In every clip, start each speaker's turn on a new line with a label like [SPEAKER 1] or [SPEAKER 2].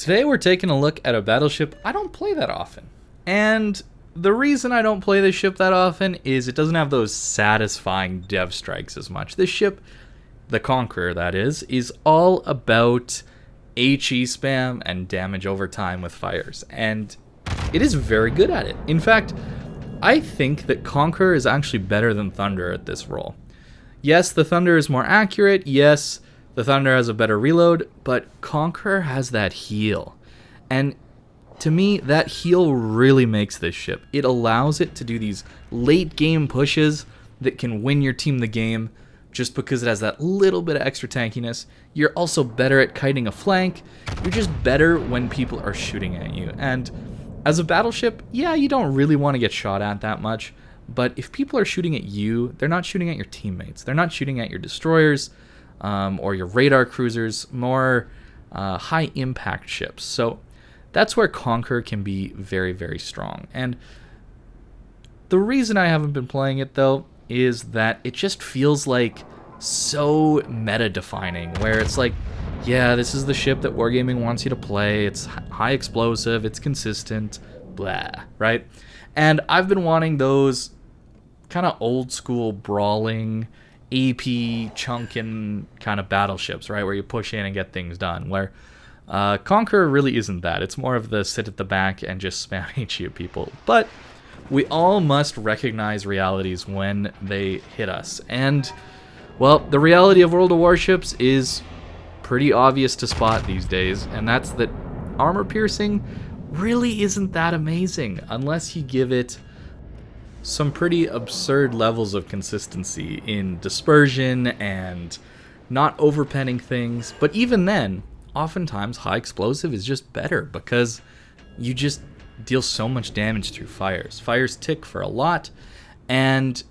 [SPEAKER 1] Today we're taking a look at a battleship I don't play that often. And the reason I don't play this ship that often is it doesn't have those satisfying dev strikes as much. This ship, the Conqueror that is all about HE spam and damage over time with fires. And it is very good at it. In fact, I think that Conqueror is actually better than Thunder at this role. Yes, the Thunder is more accurate. Yes, the Thunder has a better reload, but Conqueror has that heal. And to me, that heal really makes this ship. It allows it to do these late game pushes that can win your team the game just because it has that little bit of extra tankiness. You're also better at kiting a flank. You're just better when people are shooting at you. And as a battleship, yeah, you don't really want to get shot at that much. But if people are shooting at you, they're not shooting at your teammates. They're not shooting at your destroyers or your radar cruisers, more high impact ships. So that's where Conqueror can be very, very strong. And the reason I haven't been playing it, though, is that it just feels like so meta-defining, where it's like, yeah, this is the ship that Wargaming wants you to play. It's high explosive, it's consistent, blah, right? And I've been wanting those kind of old school brawling, AP chunkin' kind of battleships, right? Where you push in and get things done, where Conqueror really isn't that. It's more of the sit at the back and just spam HE at people. But we all must recognize realities when they hit us. And, well, the reality of World of Warships is pretty obvious to spot these days, and that's that armor piercing really isn't that amazing unless you give it some pretty absurd levels of consistency in dispersion and not overpenning things. But even then, oftentimes high explosive is just better because you just deal so much damage through fires. Fires tick for a lot, and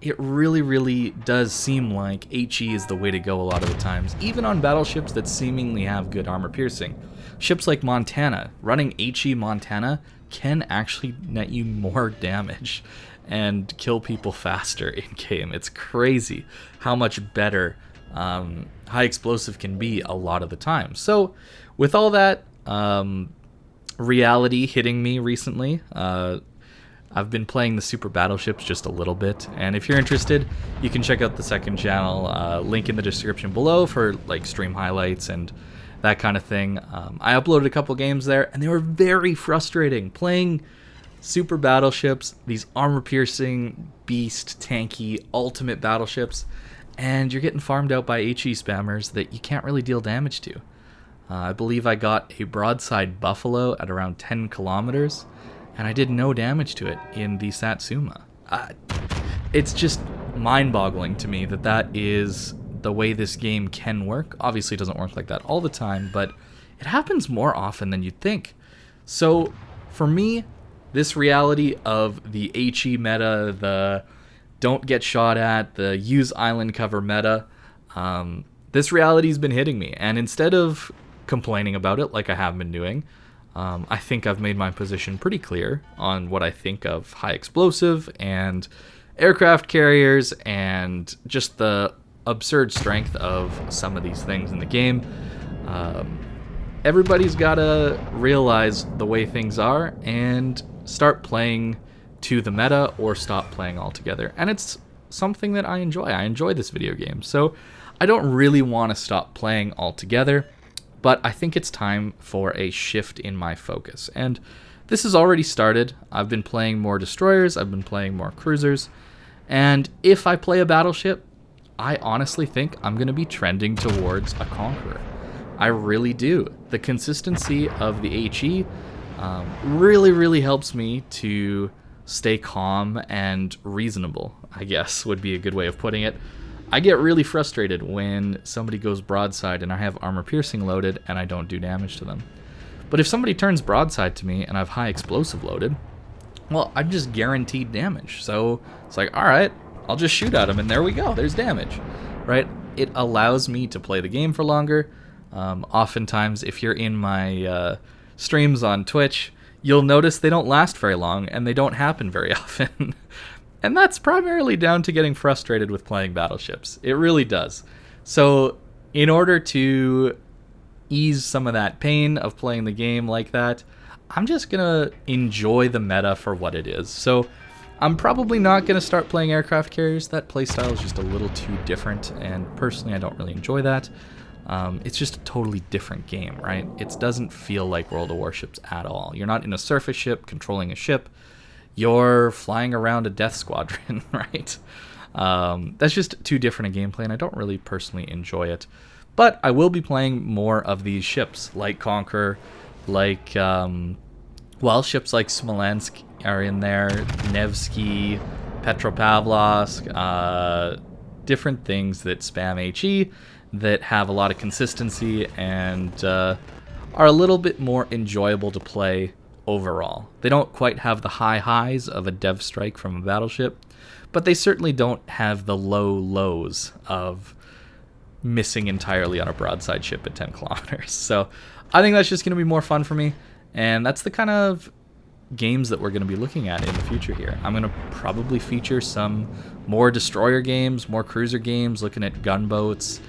[SPEAKER 1] it really, really does seem like HE is the way to go a lot of the times, even on battleships that seemingly have good armor piercing. Ships like Montana, running HE Montana can actually net you more damage and kill people faster in-game. It's crazy how much better high explosive can be a lot of the time. So with all that reality hitting me recently, I've been playing the Super Battleships just a little bit, and if you're interested, you can check out the second channel, link in the description below for like stream highlights and that kind of thing. I uploaded a couple games there, and they were very frustrating. Playing Super Battleships, these armor-piercing, beast, tanky, ultimate battleships, and you're getting farmed out by HE spammers that you can't really deal damage to. I believe I got a broadside Buffalo at around 10 kilometers, and I did no damage to it in the Satsuma. It's just mind-boggling to me that that is the way this game can work. Obviously, it doesn't work like that all the time, but it happens more often than you'd think. So, for me, this reality of the HE meta, the don't get shot at, the use island cover meta, this reality's been hitting me. And instead of complaining about it like I have been doing, I think I've made my position pretty clear on what I think of high explosive and aircraft carriers and just the absurd strength of some of these things in the game. Everybody's got to realize the way things are and start playing to the meta or stop playing altogether. And it's something that I enjoy. I enjoy this video game. So I don't really want to stop playing altogether, but I think it's time for a shift in my focus. And this has already started. I've been playing more destroyers. I've been playing more cruisers. And if I play a battleship, I honestly think I'm going to be trending towards a Conqueror. I really do. The consistency of the HE really, really helps me to stay calm and reasonable, I guess would be a good way of putting it. I get really frustrated when somebody goes broadside and I have armor piercing loaded and I don't do damage to them. But if somebody turns broadside to me and I have high explosive loaded, well, I'm just guaranteed damage. So it's like, all right, I'll just shoot at them and there we go, there's damage, right? It allows me to play the game for longer. Oftentimes, if you're in my streams on Twitch, you'll notice they don't last very long and they don't happen very often. And that's primarily down to getting frustrated with playing battleships. It really does. So in order to ease some of that pain of playing the game like that, I'm just gonna enjoy the meta for what it is. So I'm probably not gonna start playing aircraft carriers. That playstyle is just a little too different, and personally I don't really enjoy that. It's just a totally different game, right? It doesn't feel like World of Warships at all. You're not in a surface ship controlling a ship. You're flying around a death squadron, right? That's just too different a gameplay, and I don't really personally enjoy it. But I will be playing more of these ships, like Conqueror, like, ships like Smolensk are in there, Nevsky, Petropavlovsk, different things that spam HE, that have a lot of consistency and are a little bit more enjoyable to play overall. They don't quite have the high highs of a dev strike from a battleship, but they certainly don't have the low lows of missing entirely on a broadside ship at 10 kilometers. So I think that's just going to be more fun for me, and that's the kind of games that we're going to be looking at in the future here. I'm going to probably feature some more destroyer games, more cruiser games, looking at gunboats,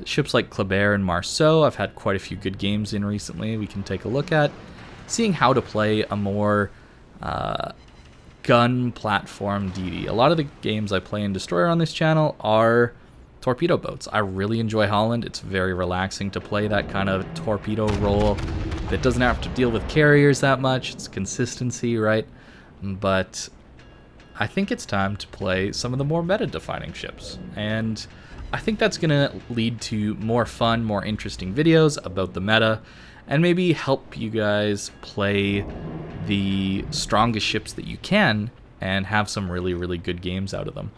[SPEAKER 1] ships like Kleber and Marceau. I've had quite a few good games in recently we can take a look at, seeing how to play a more gun platform DD. A lot of the games I play in destroyer on this channel are torpedo boats. I really enjoy Holland. It's very relaxing to play that kind of torpedo role that doesn't have to deal with carriers that much. It's consistency, right? But I think it's time to play some of the more meta-defining ships, and I think that's going to lead to more fun, more interesting videos about the meta, and maybe help you guys play the strongest ships that you can and have some really, really good games out of them.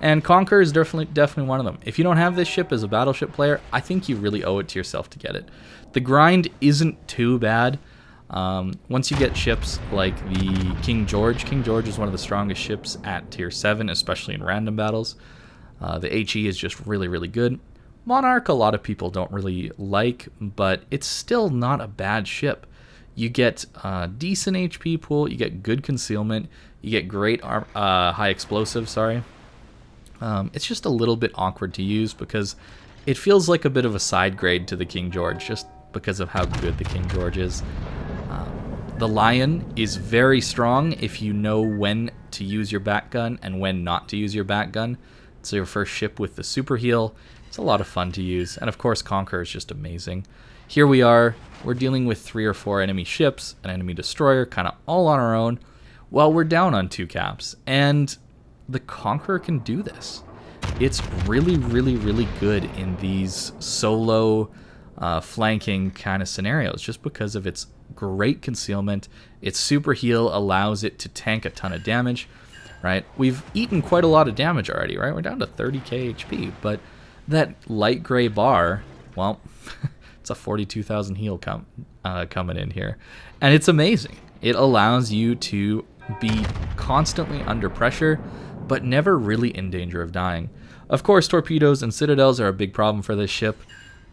[SPEAKER 1] And Conqueror is definitely one of them. If you don't have this ship as a battleship player, I think you really owe it to yourself to get it. The grind isn't too bad. Once you get ships like the King George is one of the strongest ships at tier 7, especially in random battles. The HE is just really, really good. Monarch, a lot of people don't really like, but it's still not a bad ship. You get decent HP pool, you get good concealment, you get great high explosive, sorry. It's just a little bit awkward to use because it feels like a bit of a side grade to the King George, just because of how good the King George is. The Lion is very strong if you know when to use your back gun and when not to use your back gun. It's your first ship with the super heal. It's a lot of fun to use, and of course Conqueror is just amazing. Here we are, we're dealing with 3 or 4 enemy ships, an enemy destroyer, kind of all on our own, while we're down on 2 caps, and the Conqueror can do this. It's really, really, really good in these solo flanking kind of scenarios, just because of its great concealment. Its super heal allows it to tank a ton of damage, right? We've eaten quite a lot of damage already, right? We're down to 30k HP, but that light gray bar, well, it's a 42,000 heal coming in here, and it's amazing. It allows you to be constantly under pressure, but never really in danger of dying. Of course, torpedoes and citadels are a big problem for this ship.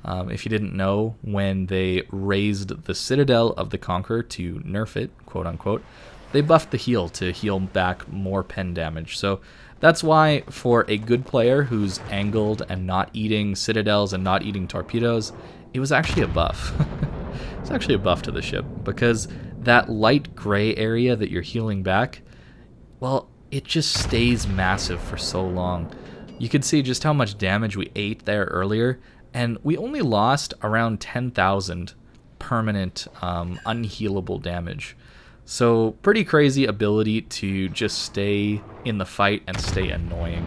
[SPEAKER 1] If you didn't know, when they raised the citadel of the Conqueror to nerf it, quote unquote, they buffed the heal to heal back more pen damage. So that's why for a good player who's angled and not eating citadels and not eating torpedoes, it was actually a buff. It's actually a buff to the ship, because that light gray area that you're healing back, well, it just stays massive for so long. You can see just how much damage we ate there earlier, and we only lost around 10,000 permanent unhealable damage. So pretty crazy ability to just stay in the fight and stay annoying,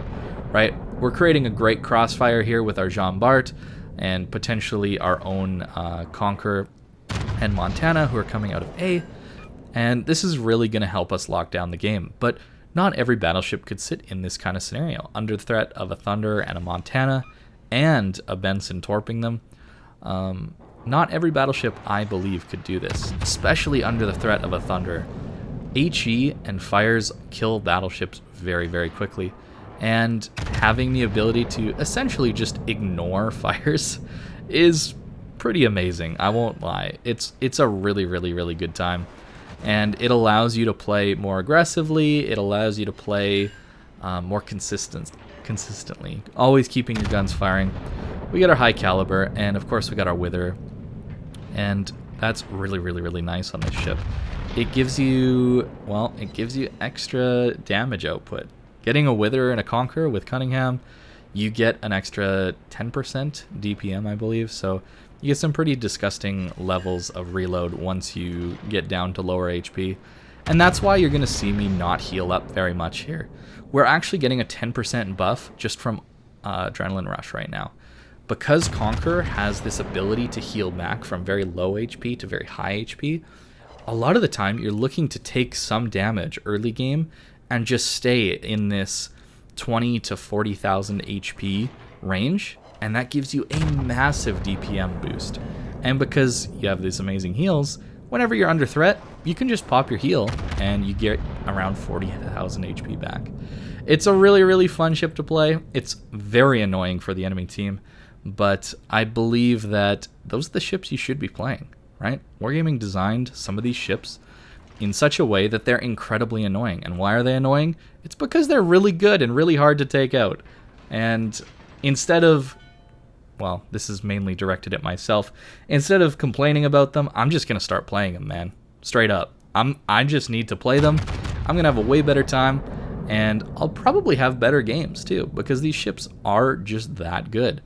[SPEAKER 1] right? We're creating a great crossfire here with our Jean Bart and potentially our own Conqueror and Montana, who are coming out of A, and this is really going to help us lock down the game. But not every battleship could sit in this kind of scenario, under the threat of a Thunder and a Montana and a Benson torping them. Not every battleship, I believe, could do this, especially under the threat of a Thunder. HE and fires kill battleships very, very quickly, and having the ability to essentially just ignore fires is pretty amazing. I won't lie. It's a really, really, really good time, and it allows you to play more aggressively. It allows you to play more consistently, always keeping your guns firing. We got our high caliber, and of course we got our Wither. And that's really, really, really nice on this ship. It gives you, well, it gives you extra damage output. Getting a Wither and a Conqueror with Cunningham, you get an extra 10% DPM, I believe. So you get some pretty disgusting levels of reload once you get down to lower HP. And that's why you're going to see me not heal up very much here. We're actually getting a 10% buff just from Adrenaline Rush right now. Because Conqueror has this ability to heal back from very low HP to very high HP, a lot of the time you're looking to take some damage early game and just stay in this 20 to 40,000 HP range, and that gives you a massive DPM boost. And because you have these amazing heals, whenever you're under threat, you can just pop your heal and you get around 40,000 HP back. It's a really, really fun ship to play. It's very annoying for the enemy team, but I believe that those are the ships you should be playing, right? Wargaming designed some of these ships in such a way that they're incredibly annoying. And why are they annoying? It's because they're really good and really hard to take out. And instead of, well, this is mainly directed at myself, instead of complaining about them, I'm just going to start playing them, man. Straight up. I just need to play them. I'm going to have a way better time, and I'll probably have better games too, because these ships are just that good.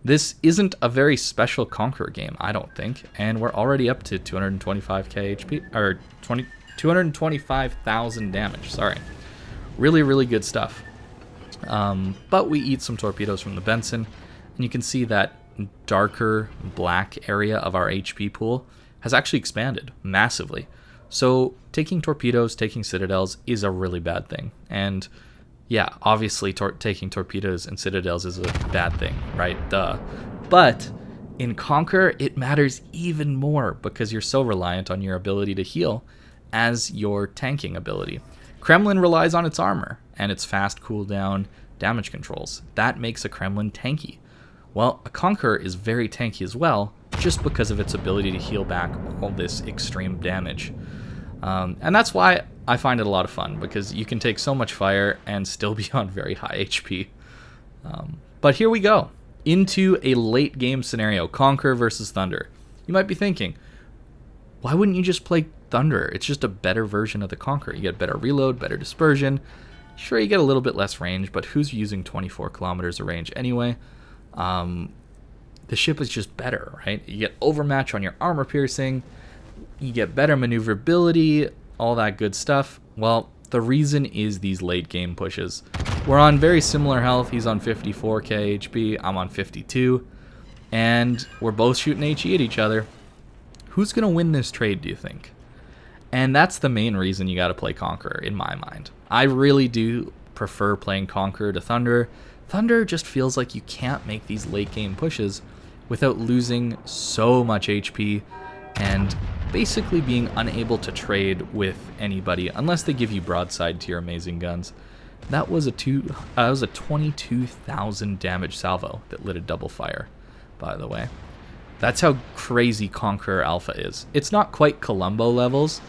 [SPEAKER 1] This isn't a very special Conqueror game, I don't think, and we're already up to 225k HP, or 225,000 damage, sorry. Really, really good stuff. But we eat some torpedoes from the Benson, and you can see that darker black area of our HP pool has actually expanded massively. So taking torpedoes, taking citadels is a really bad thing. And yeah, obviously taking torpedoes and citadels is a bad thing, right? Duh. But in Conqueror, it matters even more because you're so reliant on your ability to heal as your tanking ability. Kremlin relies on its armor and its fast cooldown damage controls. That makes a Kremlin tanky. Well, a Conqueror is very tanky as well, just because of its ability to heal back all this extreme damage. And that's why I find it a lot of fun, because you can take so much fire and still be on very high HP. But here we go, into a late game scenario, Conqueror versus Thunder. You might be thinking, why wouldn't you just play Thunder? It's just a better version of the Conqueror. You get better reload, better dispersion. Sure, you get a little bit less range, but who's using 24 kilometers of range anyway? The ship is just better, right? You get overmatch on your armor piercing, you get better maneuverability, all that good stuff. Well, the reason is these late game pushes. We're on very similar health. He's on 54k HP, I'm on 52, and we're both shooting HE at each other. Who's going to win this trade, do you think? And that's the main reason you got to play Conqueror, in my mind. I really do prefer playing Conqueror to Thunder. Thunder just feels like you can't make these late game pushes without losing so much HP and basically being unable to trade with anybody unless they give you broadside to your amazing guns. That was a 22,000 damage salvo that lit a double fire, by the way. That's how crazy Conqueror Alpha is. It's not quite Columbo levels,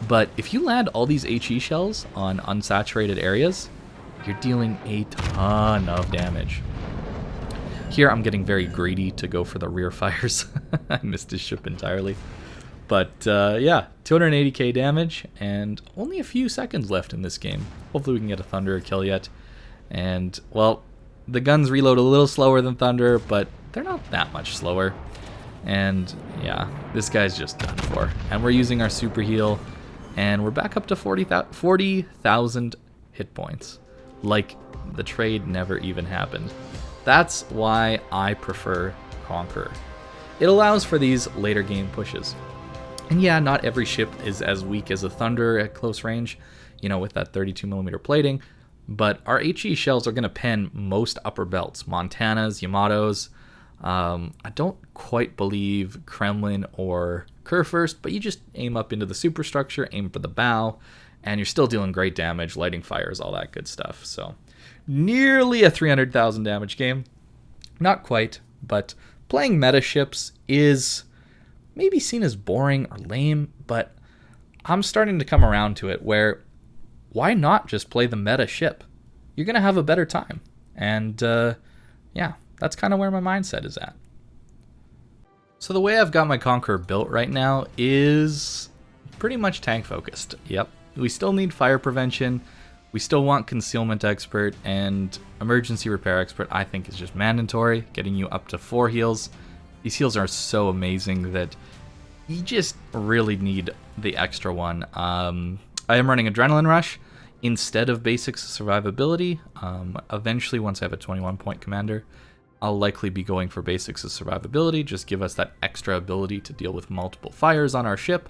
[SPEAKER 1] but if you land all these HE shells on unsaturated areas, you're dealing a ton of damage. Here I'm getting very greedy to go for the rear fires. I missed his ship entirely. But yeah, 280k damage and only a few seconds left in this game. Hopefully we can get a Thunder kill yet. And, well, the guns reload a little slower than Thunder, but they're not that much slower. And yeah, this guy's just done for. And we're using our super heal, and we're back up to 40,000 hit points. Like the trade never even happened. That's why I prefer Conqueror. It allows for these later game pushes. And yeah, not every ship is as weak as a Thunder at close range, you know, with that 32mm plating, but our HE shells are going to pen most upper belts, Montanas, Yamatos. I don't quite believe Kremlin or Kurfürst, but you just aim up into the superstructure, aim for the bow, and you're still dealing great damage, lighting fires, all that good stuff. So nearly a 300,000 damage game. Not quite, but playing meta ships is maybe seen as boring or lame, but I'm starting to come around to it where why not just play the meta ship? You're going to have a better time. And yeah, that's kind of where my mindset is at. So the way I've got my Conqueror built right now is pretty much tank focused. Yep. We still need fire prevention. We still want concealment expert, and emergency repair expert I think is just mandatory, getting you up to 4 heals. These heals are so amazing that you just really need the extra one. I am running Adrenaline Rush instead of Basics Survivability. Eventually, once I have a 21-point commander, I'll likely be going for Basics of Survivability, just give us that extra ability to deal with multiple fires on our ship.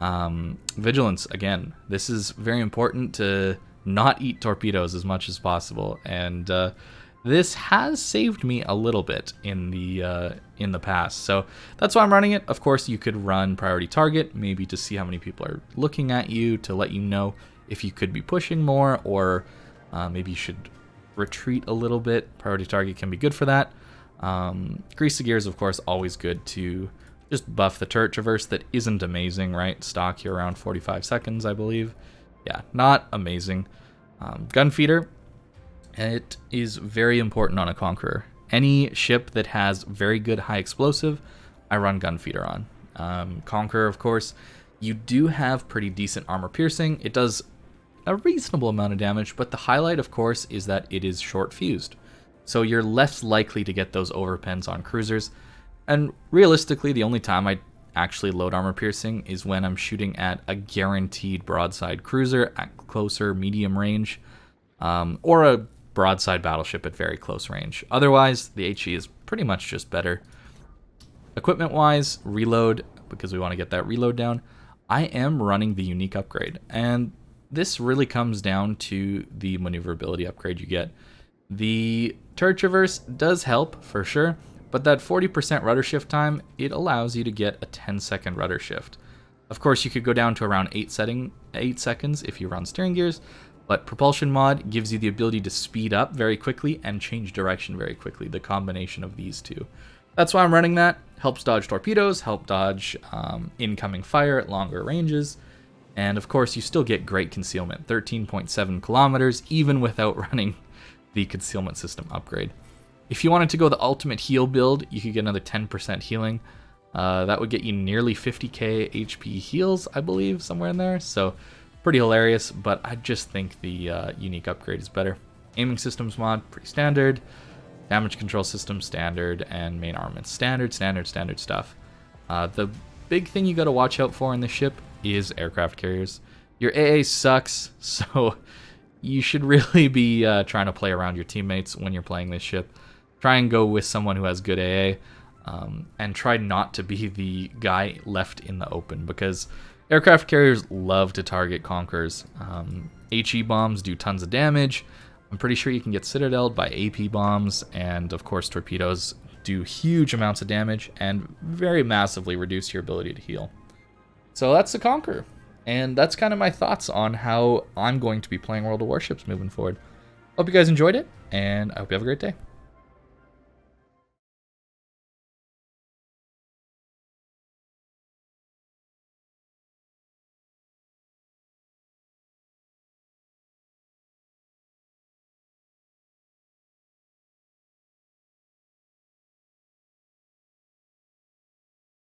[SPEAKER 1] Vigilance, again, this is very important to not eat torpedoes as much as possible, and this has saved me a little bit in the past, so that's why I'm running it. Of course, you could run Priority Target, maybe to see how many people are looking at you, to let you know if you could be pushing more, or maybe you should retreat a little bit. Priority Target can be good for that. Grease the Gears, of course, always good to just buff the turret traverse that isn't amazing, right? Stock here around 45 seconds, I believe. Yeah, not amazing. Gun Feeder, it is very important on a Conqueror. Any ship that has very good high explosive, I run Gun Feeder on. Conqueror, of course, you do have pretty decent armor piercing. It does a reasonable amount of damage, but the highlight, of course, is that it is short fused. So you're less likely to get those overpens on cruisers. And realistically, the only time I actually load armor piercing is when I'm shooting at a guaranteed broadside cruiser at closer medium range, or a broadside battleship at very close range. Otherwise, the HE is pretty much just better. Equipment wise, reload, because we want to get that reload down, I am running the unique upgrade, and this really comes down to the maneuverability upgrade you get. The turret traverse does help for sure, but that 40% rudder shift time, it allows you to get a 10-second rudder shift. Of course, you could go down to around 8 seconds if you run steering gears, but propulsion mod gives you the ability to speed up very quickly and change direction very quickly, the combination of these two. That's why I'm running that. Helps dodge torpedoes, help dodge incoming fire at longer ranges, and of course you still get great concealment, 13.7 kilometers, even without running the concealment system upgrade. If you wanted to go the ultimate heal build, you could get another 10% healing. That would get you nearly 50k HP heals, I believe, somewhere in there. So pretty hilarious, but I just think the unique upgrade is better. Aiming systems mod, pretty standard. Damage control system, standard. And main armament, standard stuff. The big thing you got to watch out for in this ship is aircraft carriers. Your AA sucks, so you should really be trying to play around your teammates when you're playing this ship. Try and go with someone who has good AA, and try not to be the guy left in the open, because aircraft carriers love to target Conquerors. HE bombs do tons of damage. I'm pretty sure you can get citadeled by AP bombs, and of course torpedoes do huge amounts of damage and very massively reduce your ability to heal. So that's the Conqueror, and that's kind of my thoughts on how I'm going to be playing World of Warships moving forward. Hope you guys enjoyed it, and I hope you have a great day.